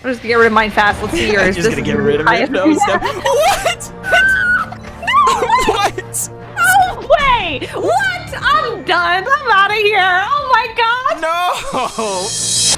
I'm just gonna get rid of mine fast. Let's see yours. Just gonna get rid of it. No, Steph. What? What? No way! What? I'm done. I'm out of here. Oh my god. No!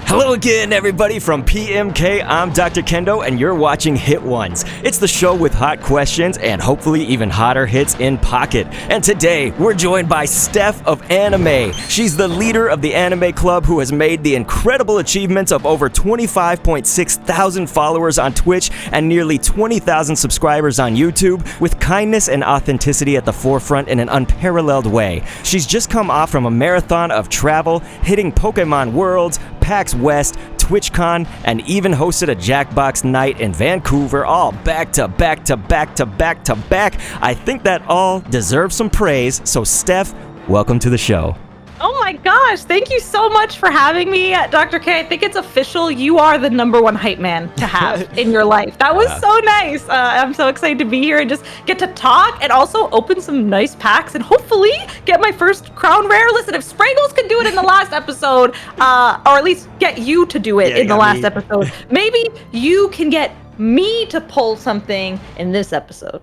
Hello again, everybody, from PMK. I'm Dr. Kendo, and you're watching Hit Ones. It's the show with hot questions and hopefully even hotter hits in pocket. And today, we're joined by StephOfAnime. She's the leader of the anime club who has made the incredible achievements of over 25.6 thousand followers on Twitch and nearly 20,000 subscribers on YouTube, with kindness and authenticity at the forefront in an unparalleled way. She's just come off from a marathon of travel, hitting Pokemon Worlds, PAX West, TwitchCon, and even hosted a Jackbox night in Vancouver, all back to back to back to back to back. I think that all deserves some praise, so Steph, welcome to the show. Oh my gosh, thank you so much for having me, Dr. K. I think it's official. You are the #1 hype man to have in your life. That was so nice. I'm so excited to be here and just get to talk and also open some nice packs and hopefully get my first Crown Rare. Listen, if Sprangles could do it in the last episode, or at least get you to do it in the last episode, maybe you can get me to pull something in this episode.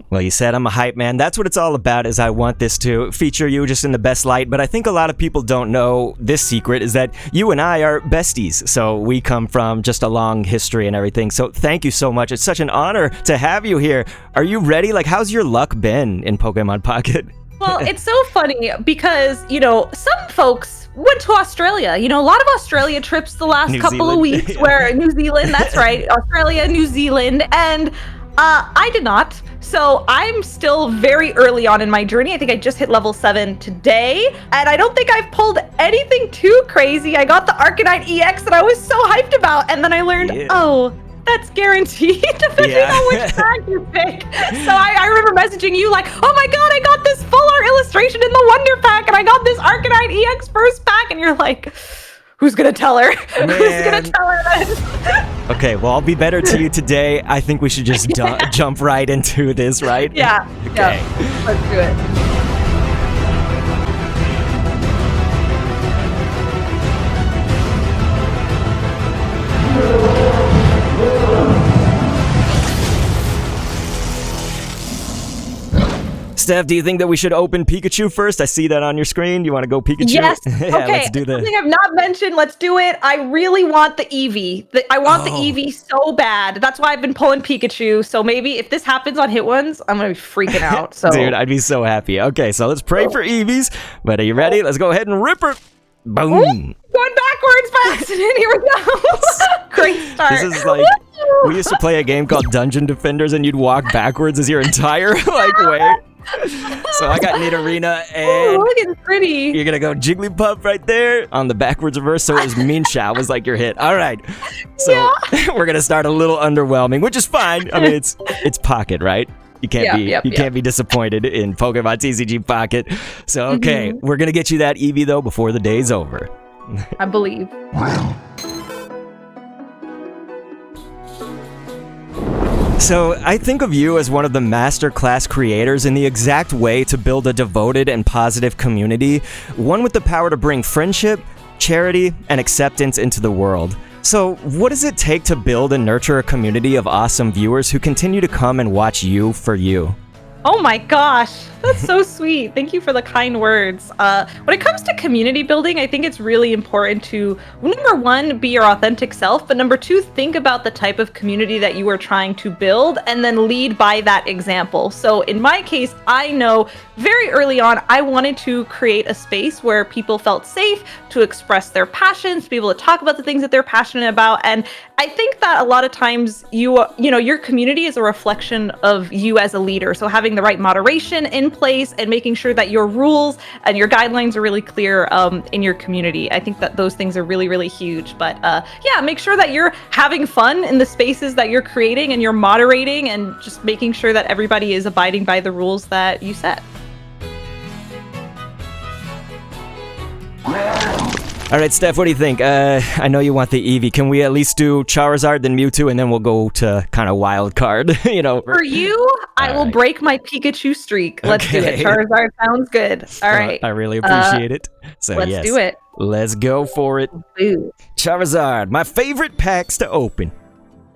Well, you said I'm a hype man. That's what it's all about, is I want this to feature you just in the best light. But I think a lot of people don't know this secret, is that you and I are besties. So we come from just a long history and everything. So thank you so much. It's such an honor to have you here. Are you ready? Like, how's your luck been in Pokemon Pocket? Well, it's so funny because, you know, some folks went to Australia. You know, a lot of Australia trips the last couple of weeks where New Zealand, that's right, Australia, New Zealand, and I did not. So I'm still very early on in my journey. I think I just hit level 7 today, and I don't think I've pulled anything too crazy. I got the Arcanine EX that I was so hyped about, and then I learned, oh, that's guaranteed depending on which pack you pick. So I remember messaging you like, oh my god, I got this full art illustration in the Wonder Pack, and I got this Arcanine EX first pack, and you're like, who's gonna tell her? Who's gonna tell her this? Okay, well, I'll be better to you today. I think we should just jump right into this, right? Yeah. Okay. Yeah. Let's do it. Steph, do you think that we should open Pikachu first? I see that on your screen. You want to go Pikachu? Yes. Yeah, okay. Let's do this. Something I've not mentioned. Let's do it. I really want the Eevee. I want the Eevee so bad. That's why I've been pulling Pikachu. So maybe if this happens on Hit Ones, I'm going to be freaking out. So, dude, I'd be so happy. Okay, so let's pray for Eevees. But are you ready? Let's go ahead and rip her. Boom. Ooh, going backwards by accident. Here we go. Great start. This is like, we used to play a game called Dungeon Defenders, and you'd walk backwards as your entire way. So I got Nidorina, and look, it's pretty. You're gonna go Jigglypuff right there on the backwards reverse. So it was Minsha was like your hit. All right, so we're gonna start a little underwhelming, which is fine. I mean, it's Pocket, right? You can't can't be disappointed in Pokemon TCG Pocket. So okay, we're gonna get you that Eevee though before the day's over. I believe. So I think of you as one of the masterclass creators in the exact way to build a devoted and positive community, one with the power to bring friendship, charity, and acceptance into the world. So what does it take to build and nurture a community of awesome viewers who continue to come and watch you for you? Oh my gosh, that's so sweet. Thank you for the kind words. When it comes to community building, I think it's really important to, number one, be your authentic self, but number two, think about the type of community that you are trying to build and then lead by that example. So in my case, I know very early on, I wanted to create a space where people felt safe to express their passions, to be able to talk about the things that they're passionate about. And I think that a lot of times your community is a reflection of you as a leader. So having the right moderation in place and making sure that your rules and your guidelines are really clear in your community. I think that those things are really, really huge. But yeah, make sure that you're having fun in the spaces that you're creating and you're moderating and just making sure that everybody is abiding by the rules that you set. All right, Steph, what do you think? I know you want the Eevee. Can we at least do Charizard, then Mewtwo, and then we'll go to kind of wild card, you know? For you, I will break my Pikachu streak. Let's do it. Charizard sounds good. All right. I really appreciate it. So let's do it. Let's go for it. Ooh. Charizard, my favorite packs to open.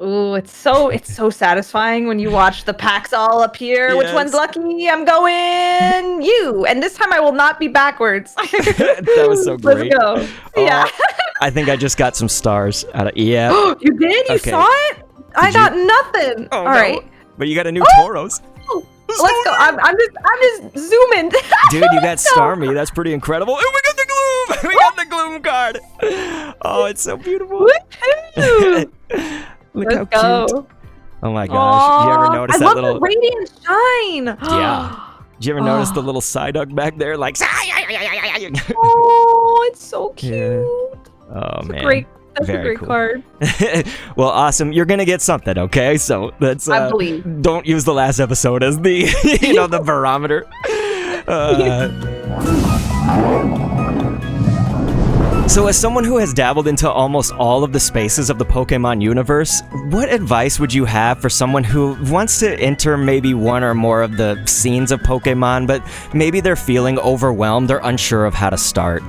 Ooh, it's so satisfying when you watch the packs all appear. Which one's Yes. lucky? I'm going you. And this time I will not be backwards. That was so great. Let's go. Oh, Yeah. I think I just got some stars out of yeah. You did? You Okay. saw it? I got nothing. Oh, All no. right. But you got a new Tauros. Oh, let's go. I'm just zooming. Dude, you got Starmie. That's pretty incredible. Oh, we got the Gloom. We got the Gloom card. Oh, it's so beautiful. Woohoo! Look Let's how go. cute. Oh my gosh. Did you ever notice I that love little the radiant shine. Yeah. Did you ever notice the little Psyduck back there? Like Oh, it's so cute. Yeah. Oh man. That's a great cool. card. Well, awesome. You're gonna get something, okay? So that's I believe. don't use the last episode as the the barometer. So as someone who has dabbled into almost all of the spaces of the Pokemon universe, what advice would you have for someone who wants to enter maybe one or more of the scenes of Pokemon, but maybe they're feeling overwhelmed or unsure of how to start?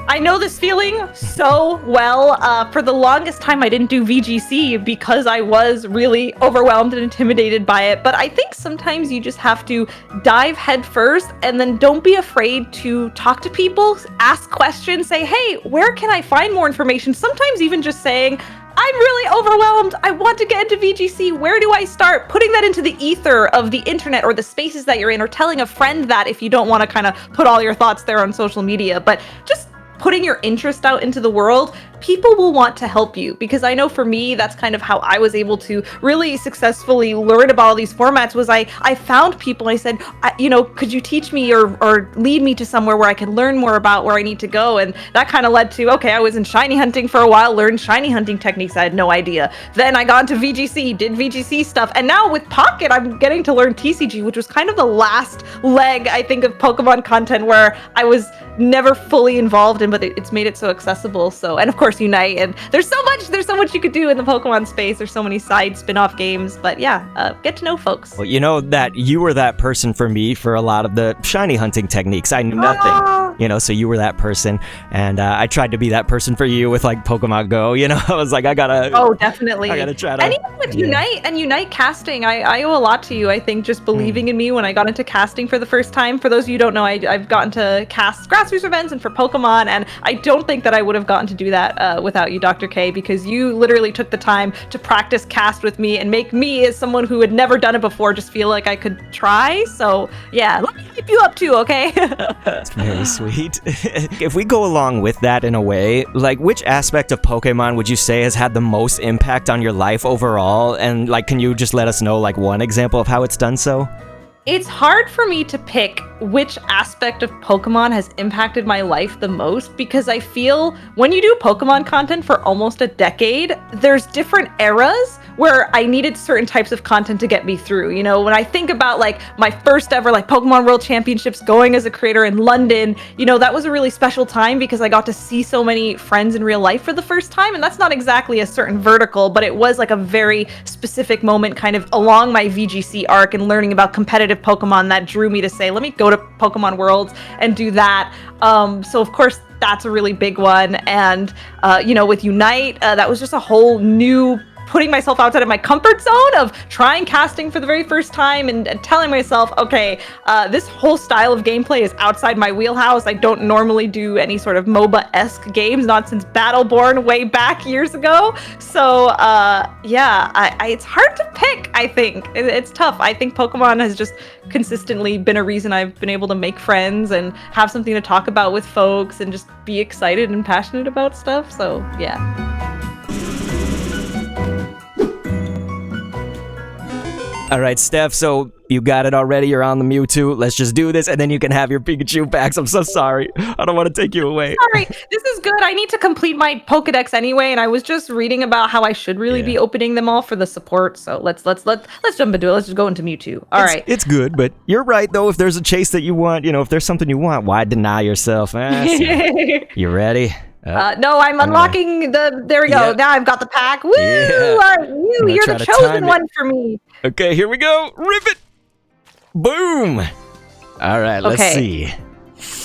I know this feeling so well. For the longest time, I didn't do VGC because I was really overwhelmed and intimidated by it. But I think sometimes you just have to dive head first and then don't be afraid to talk to people, ask questions, say, hey, where can I find more information? Sometimes even just saying, I'm really overwhelmed. I want to get into VGC. Where do I start? Putting that into the ether of the internet or the spaces that you're in, or telling a friend that if you don't want to kind of put all your thoughts there on social media. But just putting your interest out into the world, people will want to help you, because I know for me, that's kind of how I was able to really successfully learn about all these formats. Was I found people, I said, could you teach me or lead me to somewhere where I can learn more about where I need to go? And that kind of led to, okay, I was in shiny hunting for a while, learned shiny hunting techniques. I had no idea. Then I got into VGC, did VGC stuff. And now with Pocket, I'm getting to learn TCG, which was kind of the last leg, I think, of Pokemon content where I was never fully involved in, but it's made it so accessible. So, and of course Unite, and there's so much you could do in the Pokemon space. There's so many side spin-off games, but yeah, get to know folks. Well, you know that you were that person for me for a lot of the shiny hunting techniques. I knew nothing, so you were that person, and I tried to be that person for you with like Pokemon Go. I was like, I gotta definitely, I gotta try to. And even with Unite casting, I owe a lot to you. I think just believing in me when I got into casting for the first time. For those of you who don't know, I've gotten to cast grassroots events and for Pokemon, and I don't think that I would have gotten to do that without you, Dr. K, because you literally took the time to practice cast with me and make me, as someone who had never done it before, just feel like I could try. So yeah, let me keep you up too, okay? That's very sweet. If we go along with that in a way, like which aspect of Pokemon would you say has had the most impact on your life overall? And like, can you just let us know like one example of how it's done so? It's hard for me to pick which aspect of Pokemon has impacted my life the most, because I feel when you do Pokemon content for almost a decade, there's different eras where I needed certain types of content to get me through. When I think about like my first ever like Pokemon World Championships, going as a creator in London, that was a really special time because I got to see so many friends in real life for the first time. And that's not exactly a certain vertical, but it was like a very specific moment kind of along my VGC arc and learning about competitive Pokemon that drew me to say, let me go to Pokemon Worlds and do that. So of course that's a really big one. And with Unite, that was just a whole new putting myself outside of my comfort zone of trying casting for the very first time and telling myself, okay, this whole style of gameplay is outside my wheelhouse. I don't normally do any sort of MOBA-esque games, not since Battleborn way back years ago. So it's hard to pick, I think. It's tough. I think Pokemon has just consistently been a reason I've been able to make friends and have something to talk about with folks and just be excited and passionate about stuff. So yeah. All right, Steph, so you got it already. You're on the Mewtwo. Let's just do this, and then you can have your Pikachu packs. I'm so sorry. I don't want to take you away. Sorry, this is good. I need to complete my Pokedex anyway, and I was just reading about how I should really be opening them all for the support. So let's jump into it. Let's just go into Mewtwo. All right. It's good, but you're right though. If there's a chase that you want, if there's something you want, why deny yourself? You ready? No, I'm unlocking there we go. Yeah. Now I've got the pack. Woo! Yeah. All right, you're the chosen one for me. Okay, here we go. Rip it. Boom. All right, let's see.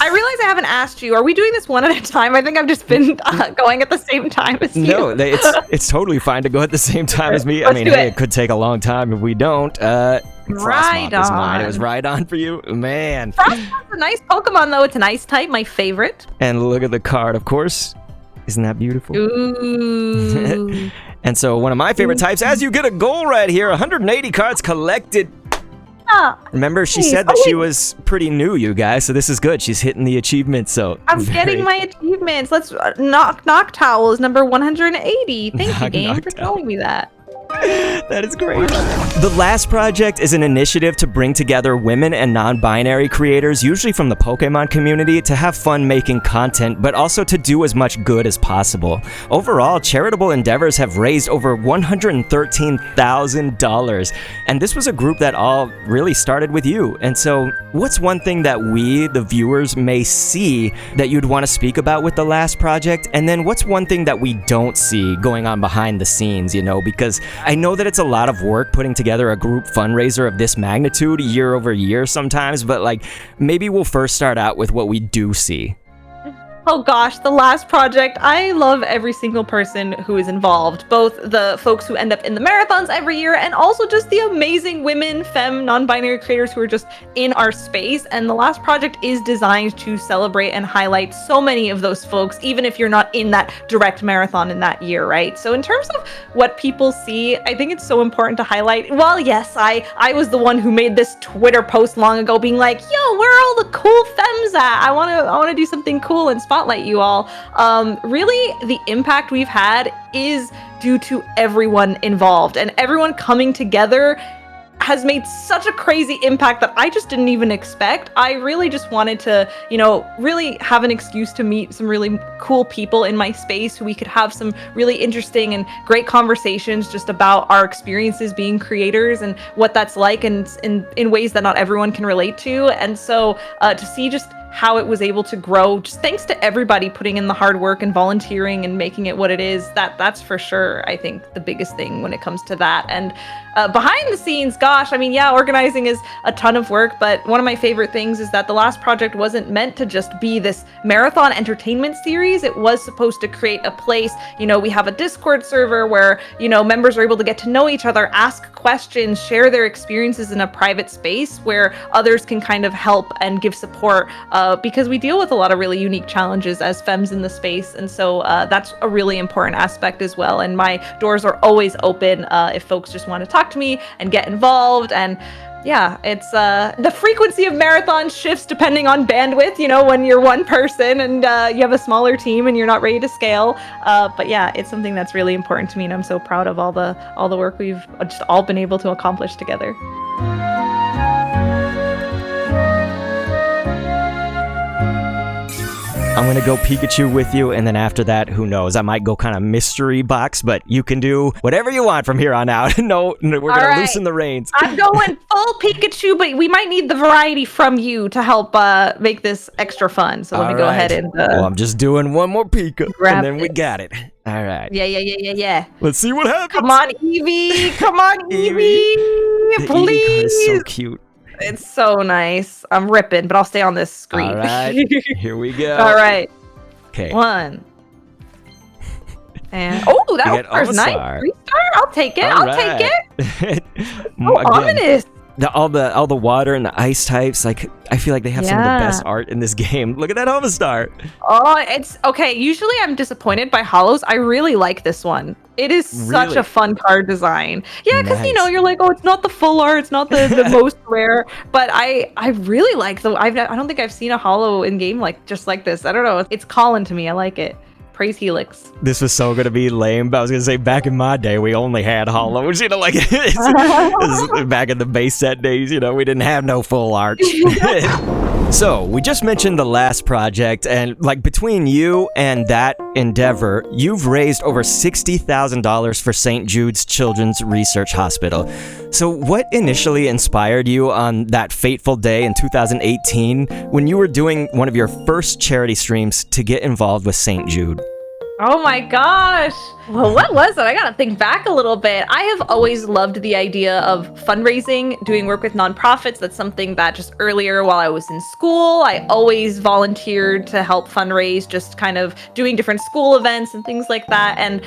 I realize I haven't asked you. Are we doing this one at a time? I think I've just been going at the same time as you. No, it's totally fine to go at the same time as me. I mean, hey, it could take a long time if we don't. Frostmoth is mine. It was Rhydon for you. Man. Frostmoth's a nice Pokemon, though. It's an ice type, my favorite. And look at the card, of course. Isn't that beautiful? Ooh. And so one of my favorite types, as you get a goal right here, 180 cards collected. Remember, she said that she was pretty new, you guys, so this is good. She's hitting the achievements, so I'm getting my achievements. Let's knock towel is number 180. Thank you, game, for telling me that. That is great. The Last Project is an initiative to bring together women and non-binary creators, usually from the Pokemon community, to have fun making content, but also to do as much good as possible. Overall, charitable endeavors have raised over $113,000, and this was a group that all really started with you. And so, what's one thing that we, the viewers, may see that you'd want to speak about with The Last Project? And then what's one thing that we don't see going on behind the scenes, you know, because I know that it's a lot of work putting together a group fundraiser of this magnitude year over year sometimes, but like maybe we'll first start out with what we do see. Oh gosh, The Last Project. I love every single person who is involved, both the folks who end up in the marathons every year and also just the amazing women, femme, non-binary creators who are just in our space. And The Last Project is designed to celebrate and highlight so many of those folks, even if you're not in that direct marathon in that year, right? So in terms of what people see, I think it's so important to highlight. Well, yes, I was the one who made this Twitter post long ago being like, yo, where are all the cool femmes at? I want to do something cool and spotlight you all. Really, the impact we've had is due to everyone involved, and everyone coming together has made such a crazy impact that I just didn't even expect. I really just wanted to, you know, really have an excuse to meet some really cool people in my space who we could have some really interesting and great conversations just about our experiences being creators and what that's like, and in ways that not everyone can relate to. And so to see just how it was able to grow, just thanks to everybody putting in the hard work and volunteering and making it what it is, that's for sure, I think, the biggest thing when it comes to that. And behind the scenes, gosh, I mean, yeah, organizing is a ton of work, but one of my favorite things is that The Last Project wasn't meant to just be this marathon entertainment series. It was supposed to create a place, you know, we have a Discord server where, you know, members are able to get to know each other, ask questions, share their experiences in a private space where others can kind of help and give support, because we deal with a lot of really unique challenges as femmes in the space. And so that's a really important aspect as well. And my doors are always open if folks just want to talk to me and get involved. And yeah, it's the frequency of marathons shifts depending on bandwidth, you know, when you're one person and you have a smaller team and you're not ready to scale. But yeah, it's something that's really important to me, and I'm so proud of all the work we've just all been able to accomplish together. I'm going to go Pikachu with you, and then after that, who knows? I might go kind of mystery box, but you can do whatever you want from here on out. No, we're going to loosen the reins. I'm going full Pikachu, but we might need the variety from you to help make this extra fun. So let me go ahead and... well, I'm just doing one more Pika, and then we got it. All right. Yeah. Let's see what happens. Come on, Eevee. Come on, Eevee. The Please. Eevee card is so cute. It's so nice. I'm ripping, but I'll stay on this screen. All right, here we go. All right. Okay. One. And that was nice. 3-star. I'll take it. I'll take it. Oh, ominous. All the water and the ice types, like I feel like they have some of the best art in this game. Look at that Omastar. Oh, it's okay. Usually I'm disappointed by holos. I really like this one. It is such a fun card design. Yeah, because you know, you're like, oh, it's not the full art, it's not the most rare, but I really like I don't think I've seen a holo in game just like this. I don't know. It's calling to me. I like it. Praise Helix. This was so gonna be lame, but I was gonna say back in my day we only had holos, you know, like back in the base set days, you know, we didn't have no full art. So we just mentioned The Last Project, and like between you and that endeavor, you've raised over $60,000 for St. Jude's Children's Research Hospital. So what initially inspired you on that fateful day in 2018 when you were doing one of your first charity streams to get involved with St. Jude? Oh my gosh. Well, what was it? I gotta think back a little bit. I have always loved the idea of fundraising, doing work with nonprofits. That's something that just earlier while I was in school, I always volunteered to help fundraise, just kind of doing different school events and things like that. And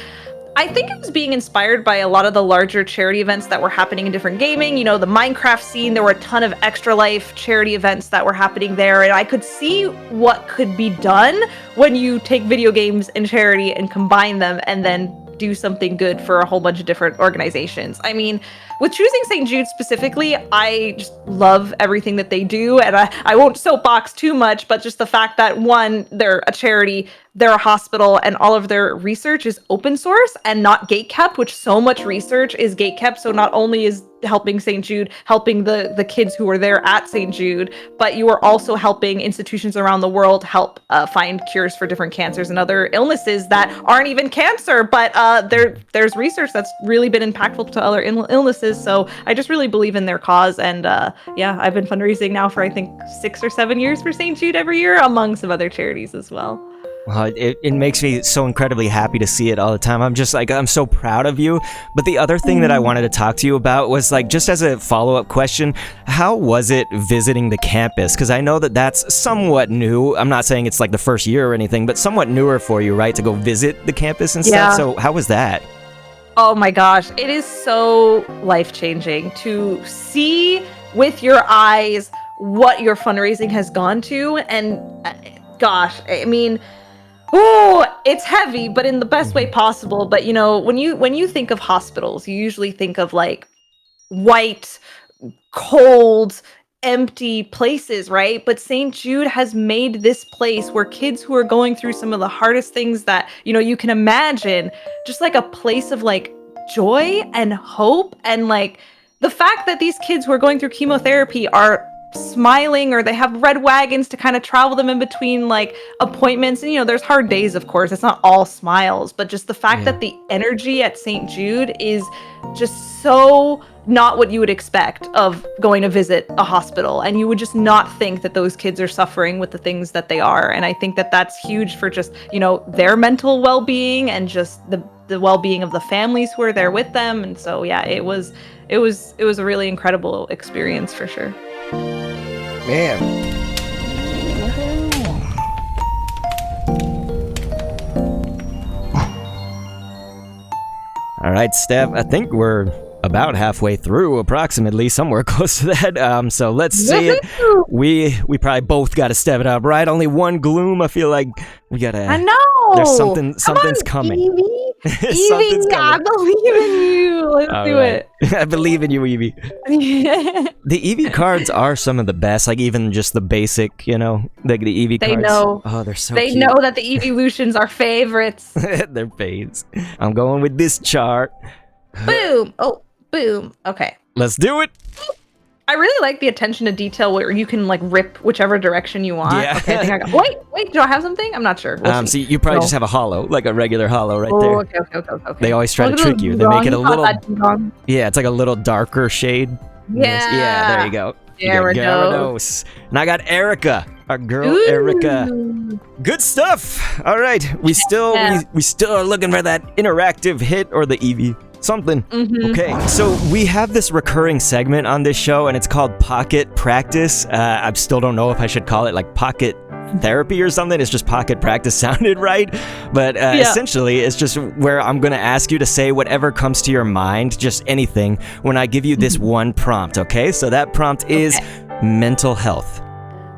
I think it was being inspired by a lot of the larger charity events that were happening in different gaming. You know, the Minecraft scene, there were a ton of Extra Life charity events that were happening there. And I could see what could be done when you take video games and charity and combine them and then do something good for a whole bunch of different organizations. I mean, with choosing St. Jude specifically, I just love everything that they do. And I won't soapbox too much, but just the fact that one, they're a charity, they're a hospital, and all of their research is open source and not gatekept, which so much research is gatekept. So not only is helping St. Jude, helping the kids who are there at St. Jude, but you are also helping institutions around the world help find cures for different cancers and other illnesses that aren't even cancer, but there's research that's really been impactful to other illnesses. So I just really believe in their cause. And yeah, I've been fundraising now for I think 6 or 7 years for St. Jude every year, among some other charities as well. Well, it makes me so incredibly happy to see it all the time. I'm just like, I'm so proud of you. But the other thing that I wanted to talk to you about was like, just as a follow-up question, how was it visiting the campus? Because I know that that's somewhat new. I'm not saying it's like the first year or anything, but somewhat newer for you, right? To go visit the campus and stuff. So how was that? Oh my gosh, it is so life-changing to see with your eyes what your fundraising has gone to. And gosh, I mean, oh, it's heavy, but in the best way possible. But you know, when you think of hospitals, you usually think of like white, cold, empty places, right? But St. Jude has made this place where kids who are going through some of the hardest things that, you know, you can imagine, just like a place of like joy and hope. And like the fact that these kids who are going through chemotherapy are smiling, or they have red wagons to kind of travel them in between like appointments. And you know, there's hard days, of course, it's not all smiles, but just the fact that the energy at St. Jude is just so not what you would expect of going to visit a hospital, and you would just not think that those kids are suffering with the things that they are. And I think that that's huge for just, you know, their mental well-being and just the well-being of the families who are there with them. And so yeah, it was a really incredible experience for sure. Man. All right, Steph, I think we're about halfway through, approximately, somewhere close to that. So let's see it. We probably both got to step it up, right? Only one gloom. I feel like we gotta. I know. There's something's coming. Evie, I believe in you. Let's do it. I believe in you, Evie. The Evie cards are some of the best. Like even just the basic, you know, like the Evie cards. They know. Oh, they're so. They cute. know that the evolutions are favorites. They're faves. I'm going with this chart. Boom. Oh, boom. Okay. Let's do it. I really like the attention to detail where you can like rip whichever direction you want. Yeah. Okay, I think I got. Wait. Do I have something? I'm not sure. We'll See, you probably just have a hollow, like a regular hollow right there. Okay. They always try to trick you. They make it a little. Yeah, it's like a little darker shade. Yeah. Yeah, there you go. Gyarados. And I got Erica, our girl Erica. Good stuff. All right, we still are looking for that interactive hit or the Eevee. Something. Okay, so we have this recurring segment on this show, and it's called Pocket Practice. I still don't know if I should call it like Pocket Therapy or something. It's just Pocket Practice sounded right. But essentially, it's just where I'm going to ask you to say whatever comes to your mind, just anything, when I give you this one prompt, okay? So that prompt is mental health.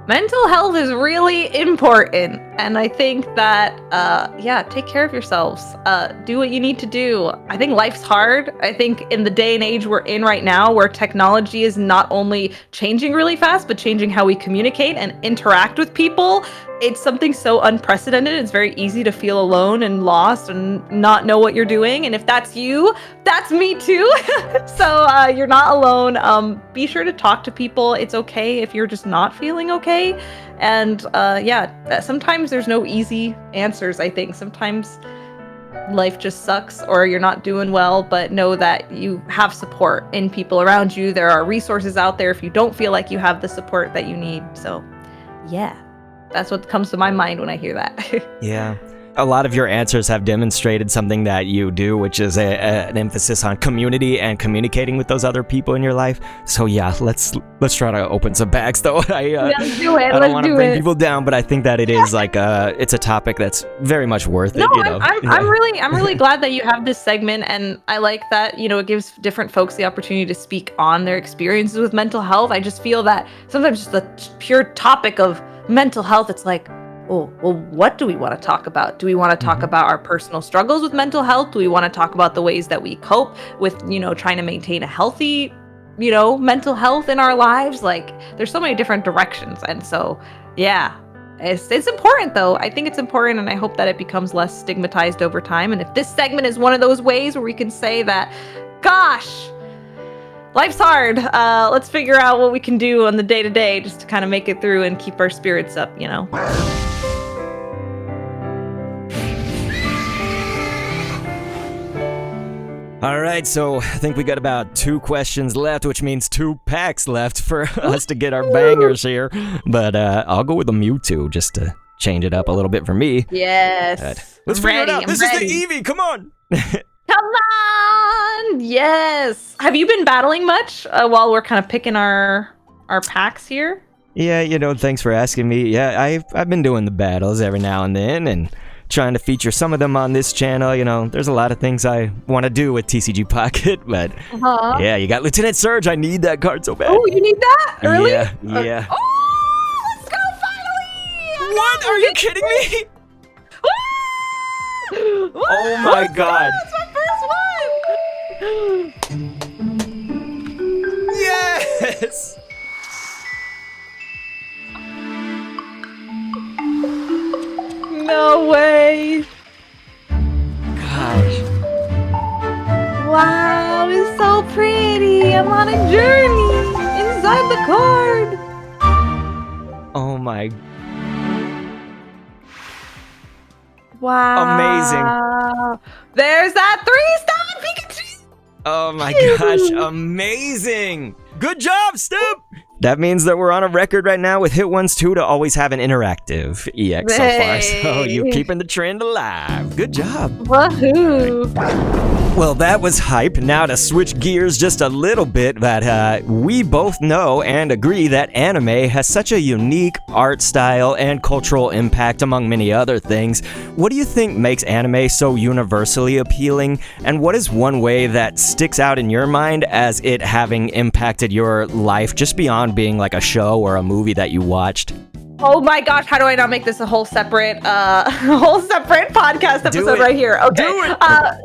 Mental health is really important, and I think that take care of yourselves. Do what you need to do. I think life's hard. I think in the day and age we're in right now, where technology is not only changing really fast, but changing how we communicate and interact with people, it's something so unprecedented. It's very easy to feel alone and lost and not know what you're doing. And if that's you, that's me too. So you're not alone. Be sure to talk to people. It's okay if you're just not feeling okay. And sometimes there's no easy answers, I think. Sometimes life just sucks or you're not doing well, but know that you have support in people around you. There are resources out there if you don't feel like you have the support that you need. So yeah. That's what comes to my mind when I hear that. Yeah. a lot of your answers have demonstrated something that you do, which is an emphasis on community and communicating with those other people in your life. So yeah, let's try to open some bags, though. Let's do it. I don't want to bring people down, but I think that it is like it's a topic that's very much worth it. No, you know? I'm really glad that you have this segment, and I like that, you know, it gives different folks the opportunity to speak on their experiences with mental health. I just feel that sometimes just the pure topic of mental health, it's like, oh, well, what do we want to talk about? Do we want to talk about our personal struggles with mental health? Do we want to talk about the ways that we cope with, you know, trying to maintain a healthy, you know, mental health in our lives? Like, there's so many different directions. And so, yeah, it's important, though. I think it's important, and I hope that it becomes less stigmatized over time. And if this segment is one of those ways where we can say that, gosh, life's hard. Let's figure out what we can do on the day-to-day just to kind of make it through and keep our spirits up, you know? All right, so I think we got about 2 questions left, which means 2 packs left for us to get our bangers here. But I'll go with a Mewtwo just to change it up a little bit for me. Yes. Let's figure it out. This is the Eevee. Come on. Come on. Yes. Have you been battling much while we're kind of picking our packs here? Yeah, you know, thanks for asking me. Yeah, I've been doing the battles every now and then, and trying to feature some of them on this channel. You know, there's a lot of things I want to do with TCG Pocket, but yeah, you got Lieutenant Surge. I need that card so bad. Oh, you need that? Really? Yeah. Oh, let's go finally! What? Are you kidding me? Oh my god. That's my first one! Yes! No way! Gosh. Wow, it's so pretty! I'm on a journey inside the card! Oh my. Wow. Amazing. There's that 3-star Pikachu! Oh my gosh, amazing! Good job, Step! That means that we're on a record right now with Hit Ones 2 to always have an interactive EX so far. So you're keeping the trend alive. Good job. Woohoo! Well, that was hype. Now to switch gears just a little bit, that we both know and agree that anime has such a unique art style and cultural impact among many other things. What do you think makes anime so universally appealing? And what is one way that sticks out in your mind as it having impacted your life just beyond being like a show or a movie that you watched? Oh my gosh, how do I not make this a whole separate podcast episode right here? Okay. Do it.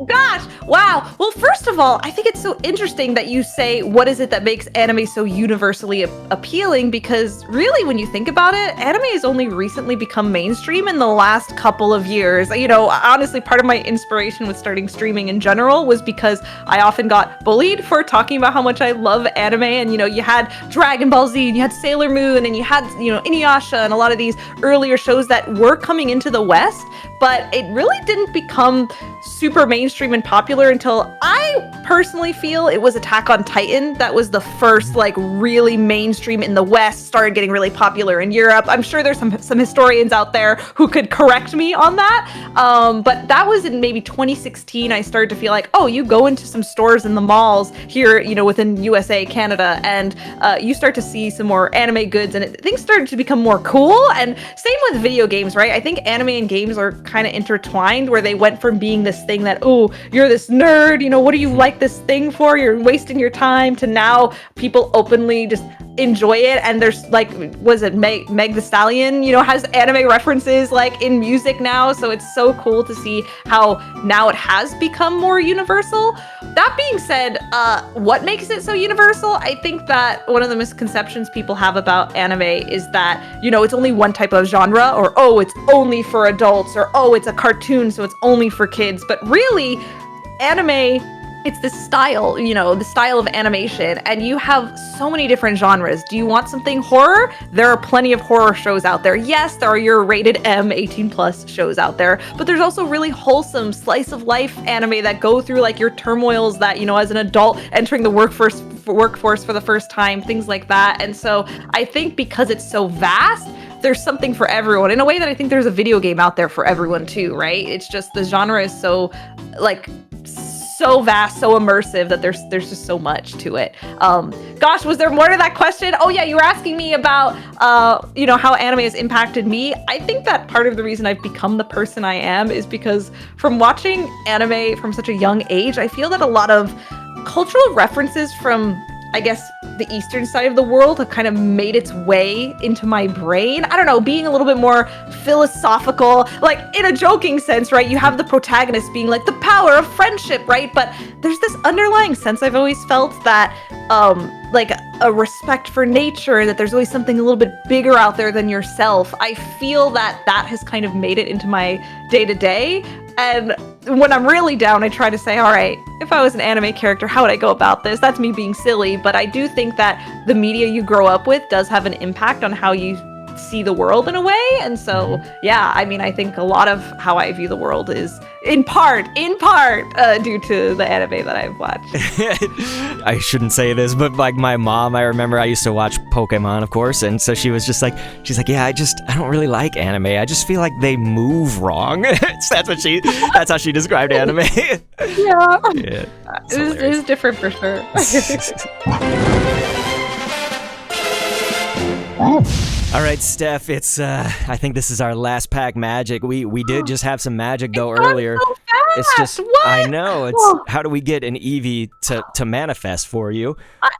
Gosh, wow. Well, first of all, I think it's so interesting that you say, what is it that makes anime so universally appealing? Because really, when you think about it, anime has only recently become mainstream in the last couple of years. You know, honestly, part of my inspiration with starting streaming in general was because I often got bullied for talking about how much I love anime. And, you know, you had Dragon Ball Z, and you had Sailor Moon, and you had, you know, Inuyasha, and a lot of these earlier shows that were coming into the West, but it really didn't become super mainstream and popular until I personally feel it was Attack on Titan that was the first like really mainstream in the West, started getting really popular in Europe. I'm sure there's some historians out there who could correct me on that, but that was in maybe 2016. I started to feel like, oh, you go into some stores in the malls here, you know, within USA, Canada, and you start to see some more anime goods, and things started to become more cool. And same with video games, right? I think anime and games are kind of intertwined, where they went from being this thing that, oh, you're this nerd, you know, what do you like this thing for? You're wasting your time, to now people openly just enjoy it. And there's like, was it Meg the Stallion, you know, has anime references like in music now. So it's so cool to see how now it has become more universal. That being said, what makes it so universal? I think that one of the misconceptions people have about anime is that, you know, it's only one type of genre, or, oh, it's only for adults, or, oh, it's a cartoon, so it's only for kids. But really, anime, it's this style, you know, the style of animation, and you have so many different genres. Do you want something horror? There are plenty of horror shows out there. Yes, there are your rated M 18+ shows out there, but there's also really wholesome slice of life anime that go through like your turmoils that, you know, as an adult entering the workforce for the first time, things like that. And so I think because it's so vast, there's something for everyone in a way that I think there's a video game out there for everyone too, right? It's just the genre is so like so vast, so immersive that there's just so much to it. Gosh, was there more to that question? Oh yeah, you were asking me about how anime has impacted me. I think that part of the reason I've become the person I am is because from watching anime from such a young age, I feel that a lot of cultural references from, I guess, the eastern side of the world have kind of made its way into my brain. I don't know, being a little bit more philosophical, like in a joking sense, right? You have the protagonist being like the power of friendship, right? But there's this underlying sense I've always felt that like a respect for nature, that there's always something a little bit bigger out there than yourself. I feel that has kind of made it into my day-to-day. And when I'm really down, I try to say, all right, if I was an anime character, how would I go about this? That's me being silly, but I do think that the media you grow up with does have an impact on how you see the world in a way. And so, yeah, I mean, I think a lot of how I view the world is in part due to the anime that I've watched. I shouldn't say this, but like my mom, I remember I used to watch Pokemon, of course, and so she was just like, yeah, I don't really like anime. I just feel like they move wrong. That's how she described anime. Yeah. It is different for sure. All right, Steph, it's I think this is our last pack magic. We did just have some magic though earlier. So fast. It's just what? I know, it's how do we get an Eevee to manifest for you?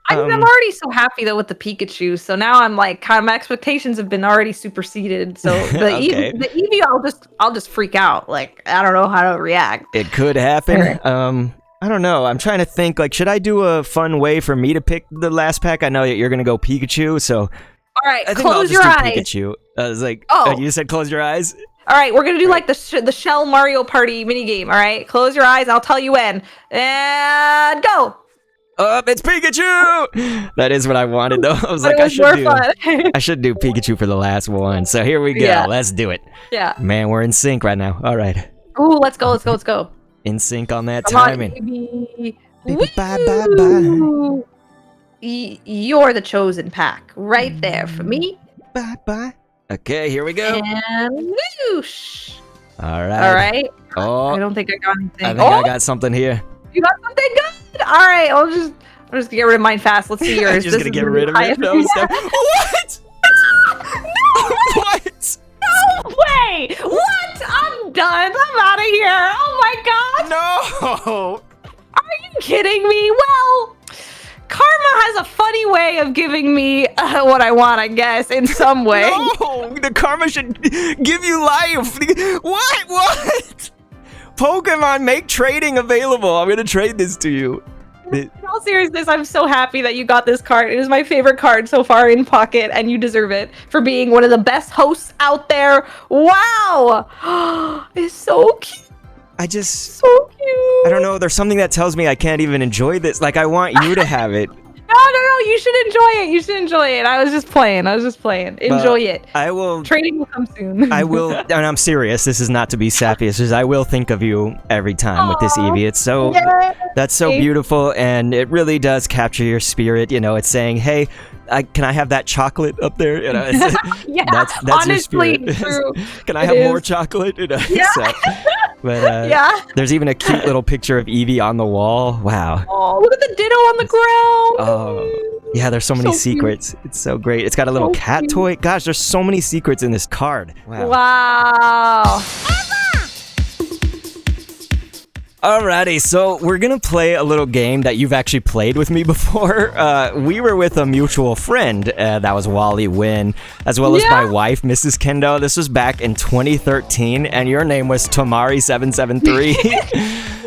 I'm already so happy though with the Pikachu. So now I'm like kind of my expectations have been already superseded. So the Okay. Eevee I'll just freak out. Like I don't know how to react. It could happen. I don't know. I'm trying to think, like, should I do a fun way for me to pick the last pack? I know that you're gonna go Pikachu, so all right, I think I'll close just your do eyes. Pikachu. I was like, Oh. You said close your eyes? All right, we're gonna do like the Shell Mario Party minigame. All right, close your eyes. I'll tell you when. And go. It's Pikachu! That is what I wanted, though. I was But like, it was more fun. I should do Pikachu for the last one. So here we go. Yeah. Let's do it. Yeah. Man, we're in sync right now. All right. Ooh, let's go. In sync on that Come on, timing. baby. Baby, bye. You're the chosen pack, right there for me. Bye. Okay, here we go. And whoosh. All right. Oh, I don't think I got anything. I think I got something here. You got something good. All right, I'm just gonna get rid of mine fast. Let's see yours. Just gonna get rid of it. No, what? What? No way! What? I'm done. I'm out of here. Oh my god. No. Are you kidding me? Well, karma has a funny way of giving me what I want, I guess, in some way. No, the karma should give you life. What? Pokemon, make trading available. I'm gonna trade this to you. In all seriousness, I'm so happy that you got this card. It is my favorite card so far in Pocket, and you deserve it for being one of the best hosts out there. Wow! It's so cute. So cute. I don't know. There's something that tells me I can't even enjoy this. Like, I want you to have it. No, you should enjoy it. I was just playing. Enjoy it. I will. Trading will come soon. I will, and I'm serious. This is not to be sappy. It's just I will think of you every time with this Eevee. It's so, that's so beautiful, and it really does capture your spirit. You know, it's saying, hey, can I have that chocolate up there? You know, yeah, that's honestly, your spirit. true. Can I have more chocolate? You know, Yeah. But there's even a cute little picture of Eevee on the wall. Wow. Oh, look at the ditto on the ground. Oh, yeah, there's so many secrets. It's so great. It's got a little cat toy. Gosh, there's so many secrets in this card. Wow. Alrighty, so we're gonna play a little game that you've actually played with me before. We were with a mutual friend, that was Wally Wynn, as well as my wife, Mrs. Kendo. This was back in 2013, and your name was Tomari773.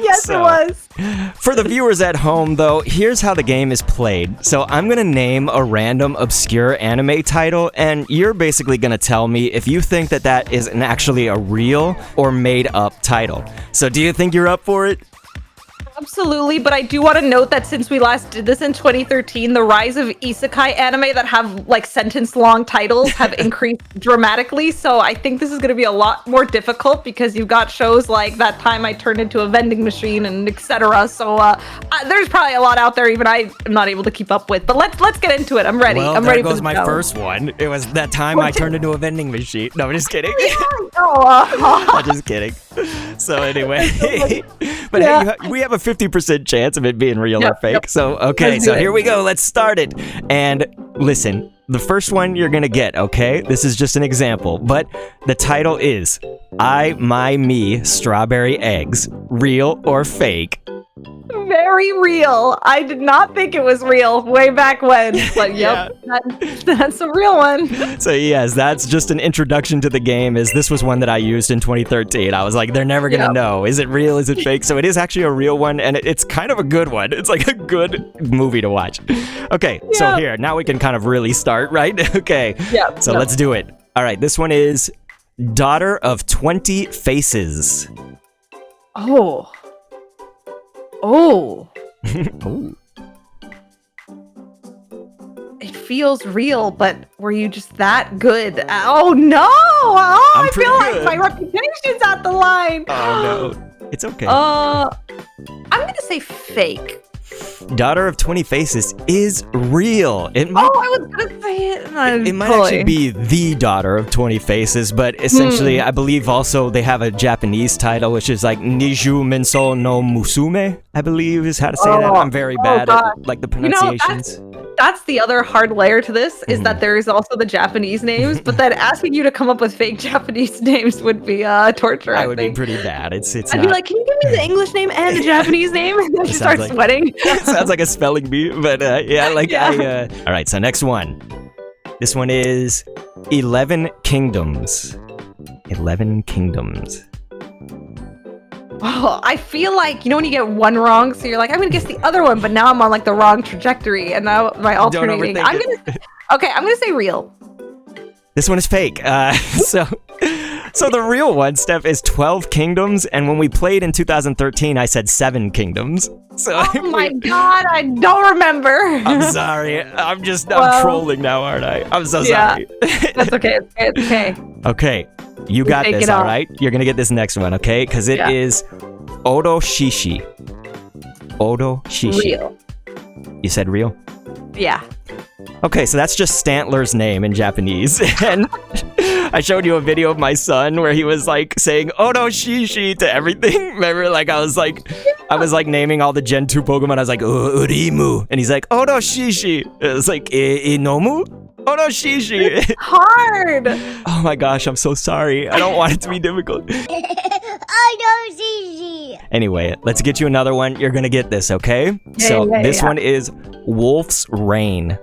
Yes, it was. For the viewers at home, though, here's how the game is played. So I'm gonna name a random obscure anime title, and you're basically gonna tell me if you think that is actually a real or made up title. So do you think you're up for it? Absolutely, but I do want to note that since we last did this in 2013, the rise of isekai anime that have like sentence-long titles have increased dramatically. So I think this is going to be a lot more difficult because you've got shows like That Time I Turned Into a Vending Machine and etc. So there's probably a lot out there even I am not able to keep up with. But let's get into it. I'm ready. Well, I'm there ready goes for the my show. first one. It was That Time I Turned Into a Vending Machine. No, I'm just kidding. Oh, I'm just kidding. So anyway, but hey, we have a 50% chance of it being real or fake. So, okay, Let's so do it. here we go. Let's start it. And listen, the first one you're going to get, okay? This is just an example, but the title is I, My, Me, Strawberry Eggs, Real or Fake? very real. I did not think it was real way back when. But yep, that's a real one. So yes, that's just an introduction to the game. This was one that I used in 2013. I was like, they're never gonna know. Is it real? Is it fake? So it is actually a real one, and it's kind of a good one. It's like a good movie to watch. Okay, so here, now we can kind of really start, right? Okay, so let's do it. All right, this one is Daughter of 20 Faces. Oh. Ooh. It feels real, but were you just that good? Oh no! Oh, I'm I feel pretty like my reputation's at the line. Oh no, it's okay. I'm gonna say fake. Daughter of 20 Faces is real. It might, I was gonna say it. it might actually be the Daughter of 20 Faces, but essentially, I believe also they have a Japanese title, which is like Niju Menso no Musume, I believe is how to say that. I'm very bad at like the pronunciations. That's the other hard layer to this, is that there is also the Japanese names, but then asking you to come up with fake Japanese names would be torture. I would be pretty bad. It's I'd not. be like, can you give me the English name and the Japanese name? And then she starts like- sweating. Sounds like a spelling bee, but all right, so next one. This one is 11 Kingdoms. 11 Kingdoms. Oh, I feel like, you know when you get one wrong, so you're like, I'm gonna guess the other one, but now I'm on like the wrong trajectory, and now my alternating. I'm gonna say real. This one is fake. So the real one, Steph, is 12 Kingdoms, and when we played in 2013, I said 7 Kingdoms. So Oh my god, I don't remember. I'm sorry. I'm trolling now, aren't I? I'm so sorry. That's okay. It's okay. Okay, you got take this, it all off. right? You're gonna get this next one, okay? Because it is Odo Shishi. Odo Shishi. Real. You said real? Yeah. Okay, so that's just Stantler's name in Japanese. And I showed you a video of my son where he was like saying Odo Shishi to everything. Remember, like I was like naming all the Gen 2 Pokemon. I was like, Urimu. And he's like, Odo Shishi. It was like, Inomu? Odo Shishi. Hard. Oh my gosh, I'm so sorry. I don't want it to be difficult. Anyway, let's get you another one. You're gonna get this, okay? This one is Wolf's Rain.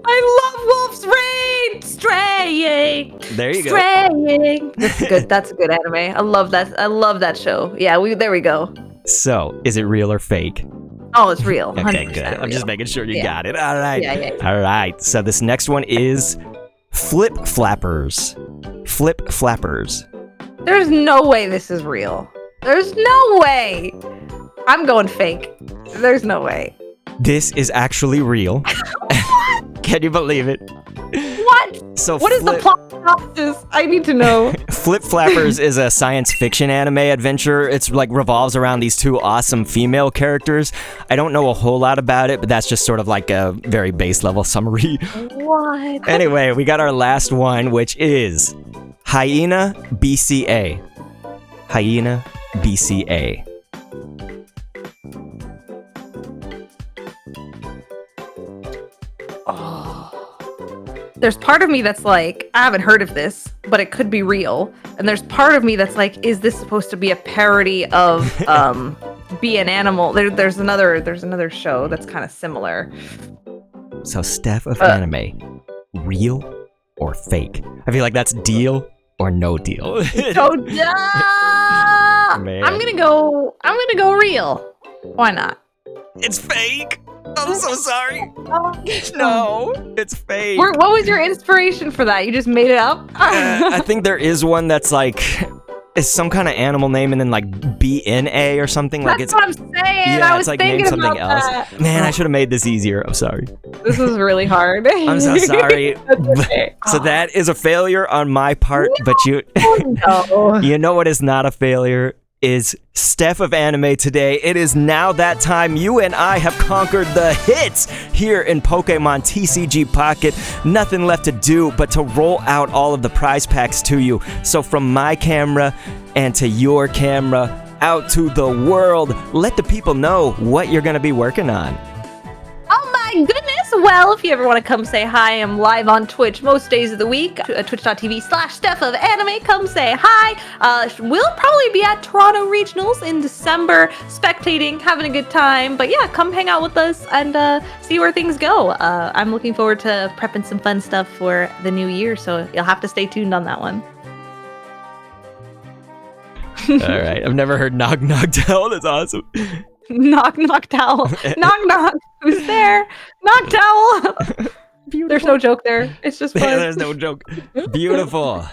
I love Wolf's Rain. Straying. There you go. Straying. That's good. That's a good anime. I love that. I love that show. Yeah, there we go. So, is it real or fake? Oh, it's real. Okay, good. Real. I'm just making sure you got it. All right. Yeah. All right. So this next one is Flip Flappers. Flip Flappers. There's no way this is real. There's no way. I'm going fake. There's no way. This is actually real. Can you believe it? What? So what is the plot synopsis? I need to know. Flip Flappers is a science fiction anime adventure. It's like revolves around these two awesome female characters. I don't know a whole lot about it, but that's just sort of like a very base level summary. What? Anyway, we got our last one, which is Hyena BCA. Hyena BCA. There's part of me that's like, I haven't heard of this, but it could be real. And there's part of me that's like, is this supposed to be a parody of Be an Animal? There's another show that's kind of similar. So StephOfAnime, real or fake? I feel like that's deal or no deal. So Man. I'm gonna go real. Why not? It's fake. I'm so sorry. No, it's fake. What was your inspiration for that? You just made it up? I think there is one that's like, It's some kind of animal name and then like BNA or something. Like That's it's what I'm saying. yeah, I was it's like thinking named something about else. that. Man, I should have made this easier. I'm sorry. This is really hard. I'm so sorry. That's okay. So that is a failure on my part, but you No. you know what is not a failure is StephOfAnime today. It is now that time. You and I have conquered the hits here in Pokemon TCG Pocket. Nothing left to do but to roll out all of the prize packs to you. So from my camera and to your camera, out to the world, let the people know what you're going to be working on. Oh my goodness! Well, if you ever want to come say hi, I'm live on Twitch most days of the week. Twitch.tv/StephOfAnime. Come say hi. We'll probably be at Toronto Regionals in December, spectating, having a good time. But yeah, come hang out with us and see where things go. I'm looking forward to prepping some fun stuff for the new year, so you'll have to stay tuned on that one. All right. I've never heard knock knock towel. That's awesome. Knock knock towel. Knock knock. Who's there? Knock towel. There's no joke there. It's just fun. There's no joke. Beautiful.